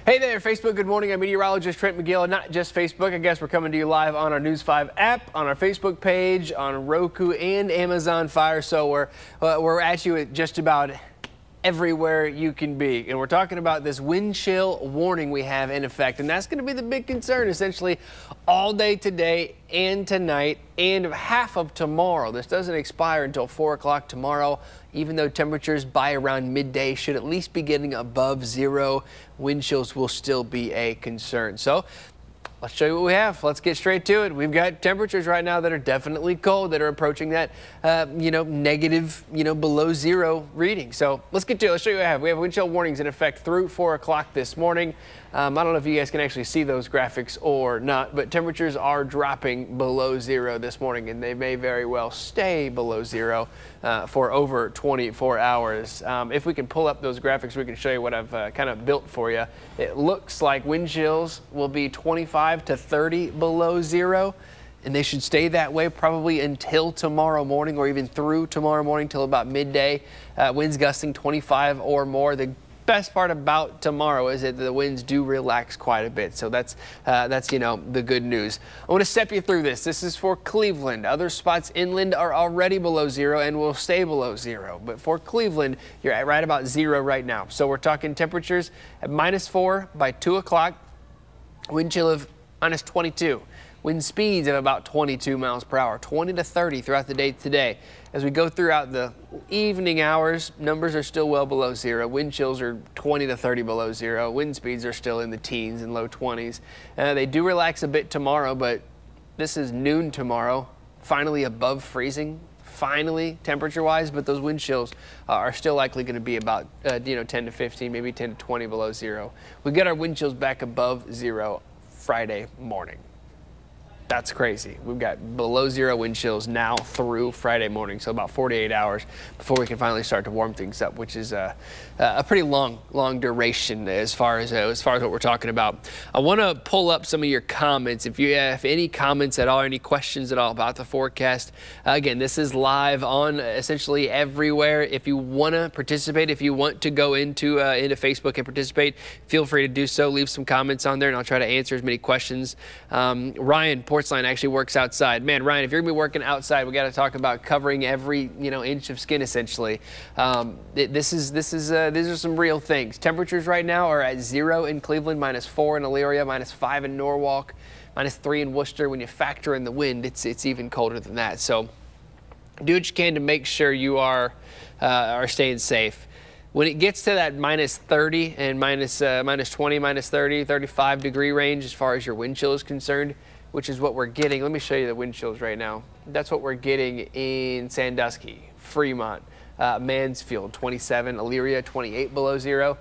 Hey there, Facebook. Good morning. I'm meteorologist Trent Magill. Not just Facebook. I guess we're coming to you live on our News 5 app, on our Facebook page, on Roku and Amazon Fire. So we're at you at just about everywhere you can be. And we're talking about this wind chill warning we have in effect. And that's going to be the big concern essentially all day today and tonight and half of tomorrow. This doesn't expire until 4 o'clock tomorrow. Even though temperatures by around midday should at least be getting above zero, wind chills will still be a concern. So let's show you what we have. Let's get straight to it. We've got temperatures right now that are definitely cold, that are approaching that, negative, below zero reading. So let's get to it. Let's show you what we have. We have wind chill warnings in effect through 4 o'clock this morning. I don't know if you guys can actually see those graphics or not, but temperatures are dropping below zero this morning, and they may very well stay below zero for over 24 hours. If we can pull up those graphics, we can show you what I've kind of built for you. It looks like wind chills will be 25 to 30 below zero, and they should stay that way probably until tomorrow morning, or even through tomorrow morning till about midday. Winds gusting 25 or more. The best part about tomorrow is that the winds do relax quite a bit, so that's the good news. I want to step you through this. This is for Cleveland. Other spots inland are already below zero and will stay below zero, but for Cleveland you're at right about zero right now. So we're talking temperatures at -4 by 2 o'clock, wind chill of -22. Wind speeds of about 22 miles per hour, 20 to 30 throughout the day today. As we go throughout the evening hours, numbers are still well below zero. Wind chills are 20 to 30 below zero. Wind speeds are still in the teens and low 20s. They do relax a bit tomorrow, but this is noon tomorrow, finally above freezing. Finally, temperature-wise, but those wind chills are still likely going to be about 10 to 15, maybe 10 to 20 below zero. We get our wind chills back above zero Friday morning. That's crazy. We've got below zero wind chills now through Friday morning, so about 48 hours before we can finally start to warm things up, which is a pretty long duration as far as what we're talking about. I want to pull up some of your comments. If you have any comments at all, any questions at all about the forecast, again, this is live on essentially everywhere. If you want to participate, if you want to go into Facebook and participate, feel free to do so. Leave some comments on there, and I'll try to answer as many questions. Ryan Portsline actually works outside. Man, Ryan, if you're gonna be working outside, we got to talk about covering every inch of skin essentially. These are some real things. Temperatures right now are at 0 in Cleveland, -4 in Elyria, -5 in Norwalk, -3 in Worcester. When you factor in the wind, it's even colder than that. So do what you can to make sure you are staying safe. When it gets to that -30 and -20, -30, 35 degree range as far as your wind chill is concerned, which is what we're getting. Let me show you the wind chills right now. That's what we're getting in Sandusky, Fremont, Mansfield, 27, Elyria, 28 below zero.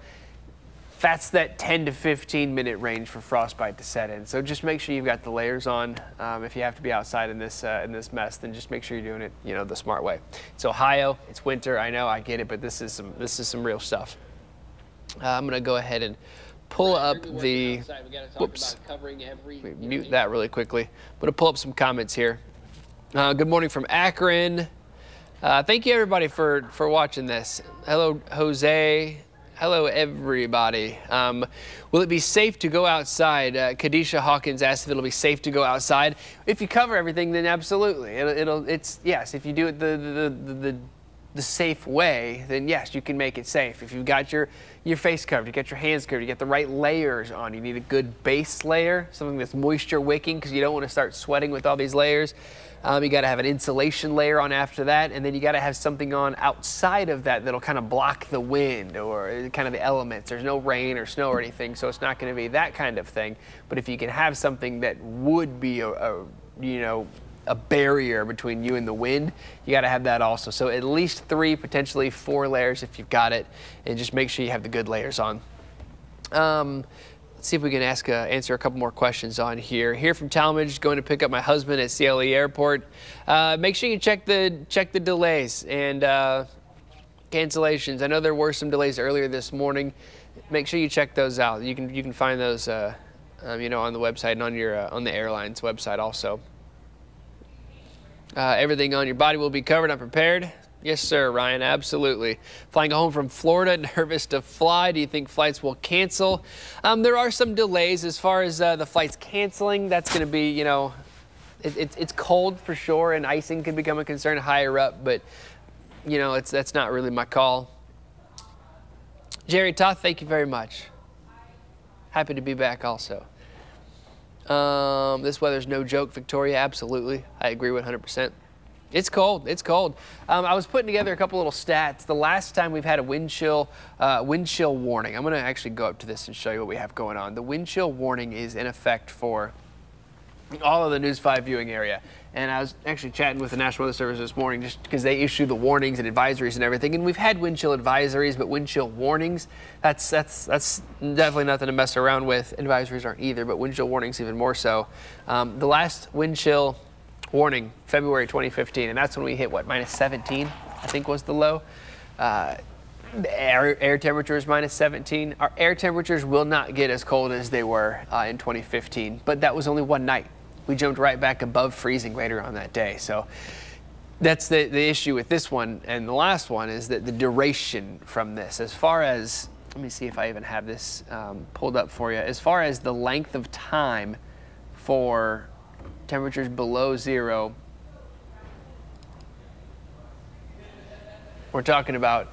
That's that 10 to 15 minute range for frostbite to set in. So just make sure you've got the layers on. If you have to be outside in this mess, then just make sure you're doing it, the smart way. It's Ohio. It's winter. I know. I get it, but this is some real stuff. I'm gonna go ahead and pull up the, whoops, mute that really quickly. I'm going to pull up some comments here. Good morning from Akron. Thank you everybody for watching this. Hello, Jose. Hello, everybody. Will it be safe to go outside? Kadisha Hawkins asked if it'll be safe to go outside. If you cover everything, then absolutely. Yes, if you do it the safe way, then yes, you can make it safe. If you've got your face covered, you got your hands covered, you get the right layers on. You need a good base layer, something that's moisture wicking, because you don't want to start sweating with all these layers. You got to have an insulation layer on after that, and then you got to have something on outside of that that'll kind of block the wind or kind of the elements. There's no rain or snow or anything, so it's not going to be that kind of thing. But if you can have something that would be a barrier between you and the wind, you got to have that also. So at least 3, potentially 4 layers if you've got it, and just make sure you have the good layers on. Let's see if we can answer a couple more questions on here. Here from Talmadge, going to pick up my husband at CLE Airport. Make sure you check the delays and cancellations. I know there were some delays earlier this morning. Make sure you check those out. You can find those on the website and on the airline's website also. Everything on your body will be covered. I'm prepared. Yes, sir, Ryan, absolutely. Flying home from Florida, nervous to fly. Do you think flights will cancel? There are some delays as far as the flights canceling. That's going to be, you know, it's cold for sure, and icing could become a concern higher up, but, you know, that's not really my call. Jerry Toth, thank you very much. Happy to be back also. This weather's no joke, Victoria, absolutely. I agree 100%. It's cold. It's cold. I was putting together a couple little stats. The last time we've had a wind chill warning. I'm going to actually go up to this and show you what we have going on. The wind chill warning is in effect for all of the News 5 viewing area. And I was actually chatting with the National Weather Service this morning just because they issue the warnings and advisories and everything. And we've had wind chill advisories, but wind chill warnings, that's definitely nothing to mess around with. Advisories aren't either, but wind chill warnings even more so. The last wind chill warning, February 2015, and that's when we hit, what, -17, I think was the low. Air temperature is -17. Our air temperatures will not get as cold as they were in 2015, but that was only one night. We jumped right back above freezing later on that day. So that's the issue with this one and the last one, is that the duration from this, as far as, let me see if I even have this pulled up for you, as far as the length of time for temperatures below zero, we're talking about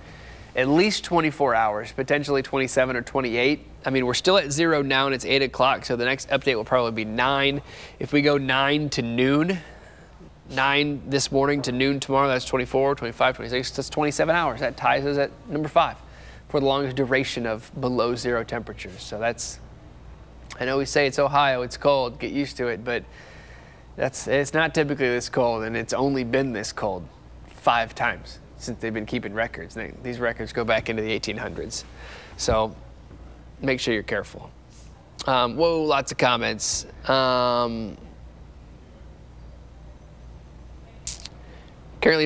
at least 24 hours, potentially 27 or 28. I mean, we're still at zero now and it's 8 o'clock, so the next update will probably be 9. If we go 9 to noon, 9 this morning to noon tomorrow, that's 24, 25, 26, that's 27 hours. That ties us at number 5 for the longest duration of below zero temperatures. So that's, I know we say it's Ohio, it's cold, get used to it, but it's not typically this cold, and it's only been this cold 5 times since they've been keeping records. These records go back into the 1800s. So make sure you're careful. Whoa, lots of comments. Currently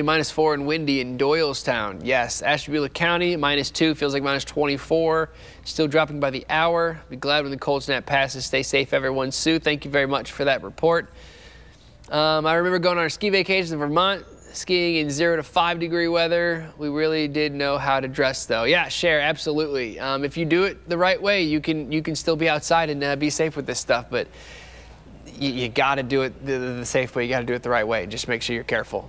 -4 and windy in Doylestown. Yes, Ashtabula County, -2, feels like -24. Still dropping by the hour. Be glad when the cold snap passes. Stay safe, everyone. Sue, thank you very much for that report. I remember going on our ski vacation in Vermont, skiing in 0 to 5 degree weather. We really did know how to dress, though. Yeah, Cher, absolutely. If you do it the right way, you can still be outside and be safe with this stuff. But you got to do it the safe way. You got to do it the right way. Just make sure you're careful.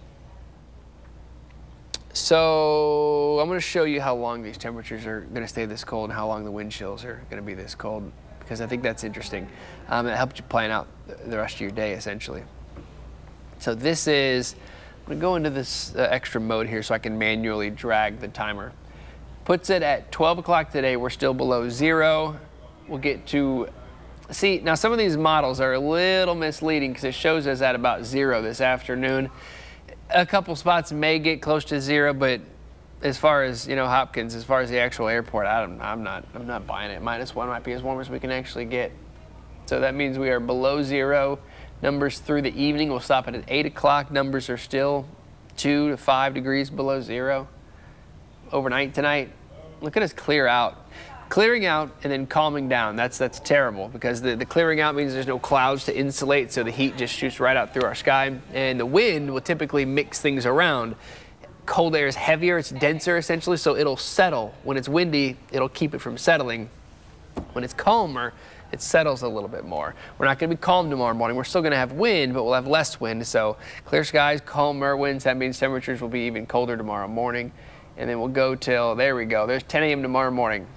So I'm going to show you how long these temperatures are going to stay this cold and how long the wind chills are going to be this cold, because I think that's interesting. It helps you plan out the rest of your day, essentially. So this is, I'm going to go into this extra mode here so I can manually drag the timer. Puts it at 12 o'clock today. We're still below zero. We'll get to, see, now some of these models are a little misleading because it shows us at about 0 this afternoon. A couple spots may get close to 0, but as far as, you know, Hopkins, as far as the actual airport, I'm not buying it. -1 might be as warm as we can actually get. So that means we are below 0. Numbers through the evening will stop at 8 o'clock. Numbers are still 2 to 5 degrees below 0. Overnight tonight, look at us clear out. Clearing out and then calming down, that's terrible, because the clearing out means there's no clouds to insulate, so the heat just shoots right out through our sky. And the wind will typically mix things around. Cold air is heavier, it's denser essentially, so it'll settle. When it's windy, it'll keep it from settling. When it's calmer, it settles a little bit more. We're not going to be calm tomorrow morning. We're still going to have wind, but we'll have less wind. So clear skies, calmer winds. That means temperatures will be even colder tomorrow morning. And then we'll go till, there we go. There's 10 a.m. tomorrow morning,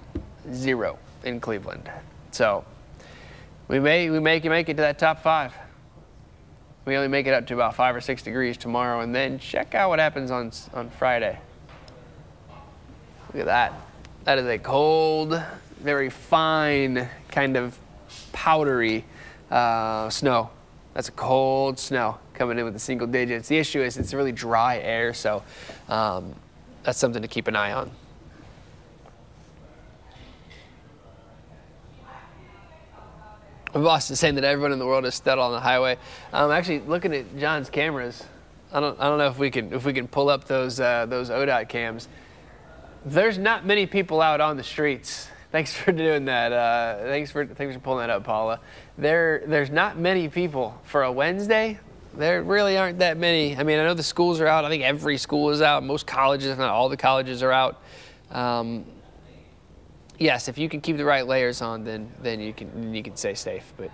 0 in Cleveland. So we make it to that top 5. We only make it up to about 5 or 6 degrees tomorrow, and then check out what happens on Friday. Look at that. That is a cold, very fine, kind of powdery snow. That's a cold snow coming in with the single digits. The issue is it's really dry air, so that's something to keep an eye on. My boss is saying that everyone in the world is still on the highway. Actually, looking at John's cameras, I don't know if we can pull up those ODOT cams. There's not many people out on the streets. Thanks for doing that. Thanks for pulling that up, Paula. There's not many people for a Wednesday. There really aren't that many. I mean, I know the schools are out. I think every school is out. Most colleges, if not all the colleges, are out. Yes, if you can keep the right layers on, then you can stay safe. But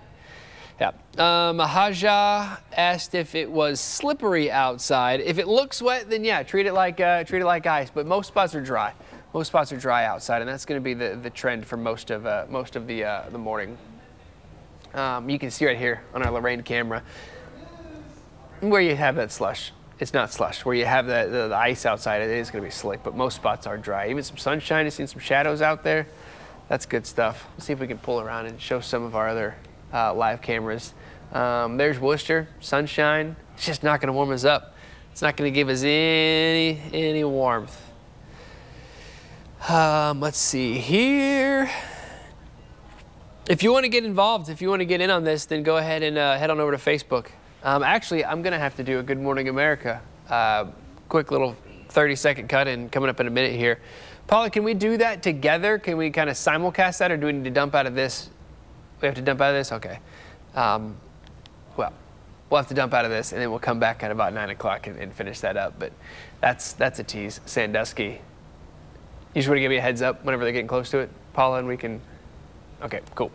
yeah, Haja asked if it was slippery outside. If it looks wet, then yeah, treat it like ice. But most spots are dry. Most spots are dry outside, and that's going to be the trend for most of the morning. You can see right here on our Lorraine camera where you have that slush. It's not slush. Where you have the ice outside, it is going to be slick, but most spots are dry. Even some sunshine. I've seen some shadows out there. That's good stuff. Let's see if we can pull around and show some of our other live cameras. There's Worcester, sunshine. It's just not going to warm us up. It's not going to give us any warmth. Let's see here. If you want to get involved, if you want to get in on this, then go ahead and head on over to Facebook. Actually, I'm going to have to do a Good Morning America. Quick little 30-second cut in coming up in a minute here. Paula, can we do that together? Can we kind of simulcast that, or do we need to dump out of this? We have to dump out of this? Okay. Well, we'll have to dump out of this, and then we'll come back at about 9 o'clock and finish that up. But that's a tease. Sandusky. You just want to give me a heads up whenever they're getting close to it, Paula, and we can... Okay, cool.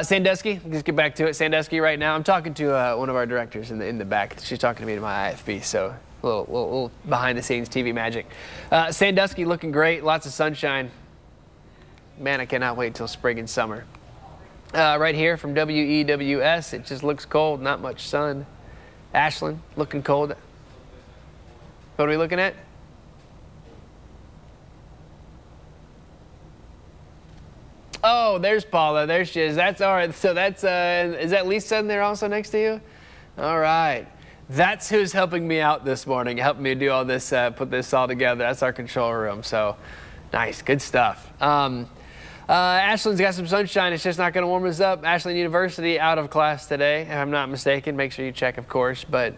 Sandusky, let's get back to it. Sandusky right now, I'm talking to one of our directors in the back. She's talking to me to my IFB, so a little behind-the-scenes TV magic. Sandusky looking great, lots of sunshine. Man, I cannot wait till spring and summer. Right here from WEWS, it just looks cold, not much sun. Ashland, looking cold. What are we looking at? Oh, there's Paula. There she is. That's all right. So that's, is that Lisa in there also next to you? All right. That's who's helping me out this morning, helping me do all this, put this all together. That's our control room. So nice. Good stuff. Ashland's got some sunshine. It's just not going to warm us up. Ashland University out of class today, if I'm not mistaken. Make sure you check, of course. But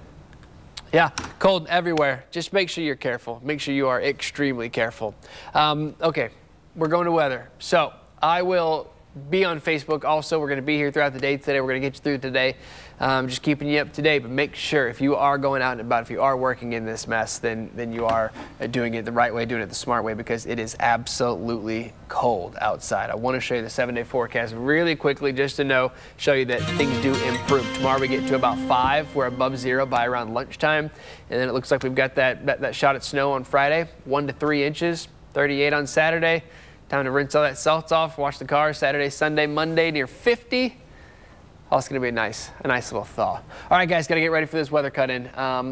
yeah, cold everywhere. Just make sure you're careful. Make sure you are extremely careful. Okay, we're going to weather. So I will be on Facebook also. We're going to be here throughout the day today. We're going to get you through today. Just keeping you up to date. But make sure if you are going out and about, if you are working in this mess, then you are doing it the right way, doing it the smart way, because it is absolutely cold outside. I want to show you the 7-day forecast really quickly just to show you that things do improve. Tomorrow we get to about 5. We're above 0 by around lunchtime. And then it looks like we've got that shot at snow on Friday, 1 to 3 inches, 38 on Saturday. Time to rinse all that salt off, wash the car Saturday, Sunday, Monday, near 50. Oh, it's going to be a nice little thaw. All right, guys, got to get ready for this weather cut in.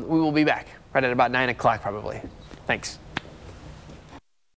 We will be back right at about 9 o'clock probably. Thanks.